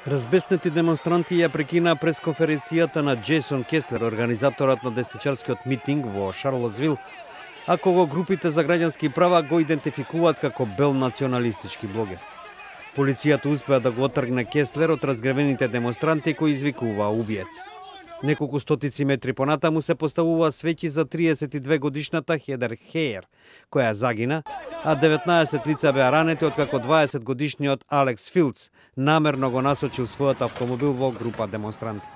Разбеснети демонстранти ја прекина пресконференцијата на Джейсон Кеслер, организаторот на десничарскиот митинг во Шарлотсвил, а кого групите за граѓански права го идентификуваат како бел националистички блогер. Полицијата успеа да го отргне Кеслер од разгревените демонстранти кои извикуваа убиец. Неколку стотици метри понатаму се поставува свеќи за 32 годишната Хедер Хејер, која загина, а 19 лица беа ранети откако 20 годишниот Алекс Филдс намерно го насочил својот автомобил во група демонстранти.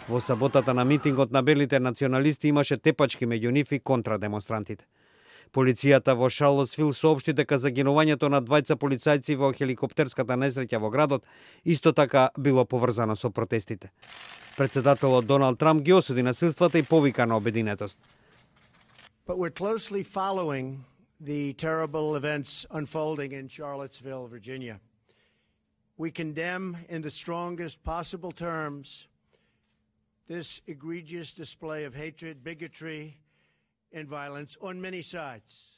Во саботата на митингот на белите националисти имаше тепачки меѓу нив и контра демонстрантите. Полицијата во Шарлотсвил соопшти дека загинувањето на двајца полицајци во хеликоптерската несреќа во градот исто така било поврзано со протестите. Председателот Доналд Трамп ги осуди насилствата и повика на обединетост. But we're closely following the terrible events unfolding in Charlottesville, Virginia. We condemn in the strongest possible terms this egregious display of hatred, bigotry, and violence on many sides.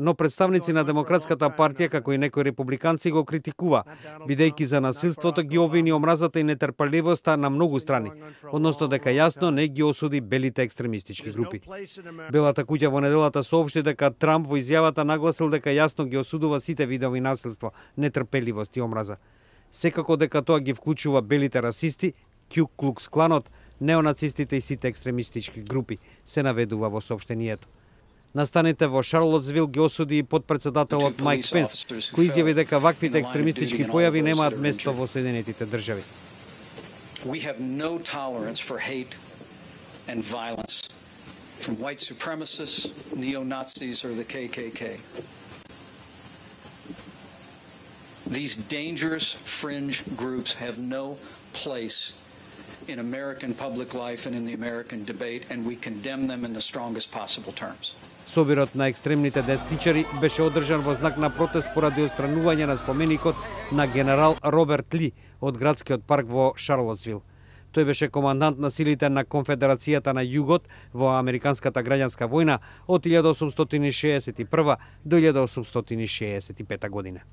Но представници на Демократската партија, како и некои републиканци, го критикува, бидејќи за насилството ги обвини омразата и нетрпеливоста на многу страни, односно дека јасно не ги осуди белите екстремистички групи. Белата куќа во неделата соопшти дека Трамп во изјавата нагласил дека јасно ги осудува сите видови насилство, нетрпеливост и омраза. Секако дека тоа ги вклучува белите расисти, Ку Клукс Кланот, неонацистите и сите екстремистички групи, се наведува во соопштението. Настаните во Шарлотсвил ги осуди и подпредседателот Майк Пенс, кој изјави дека ваквите екстремистички појави немаат место во Соединетите држави. We have no tolerance for hate and violence from white supremacists, neo-Nazis or the KKK. These dangerous fringe groups have no place in American public life and in the American debate, and we condemn them in the strongest possible terms. Собирот на екстремните десничари беше одржан во знак на протест поради отстранување на споменикот на генерал Роберт Ли од градскиот парк во Шарлотсвил. Тој беше командант на силите на Конфедерацијата на Југот во Американската граѓанска војна од 1861 до 1865 година.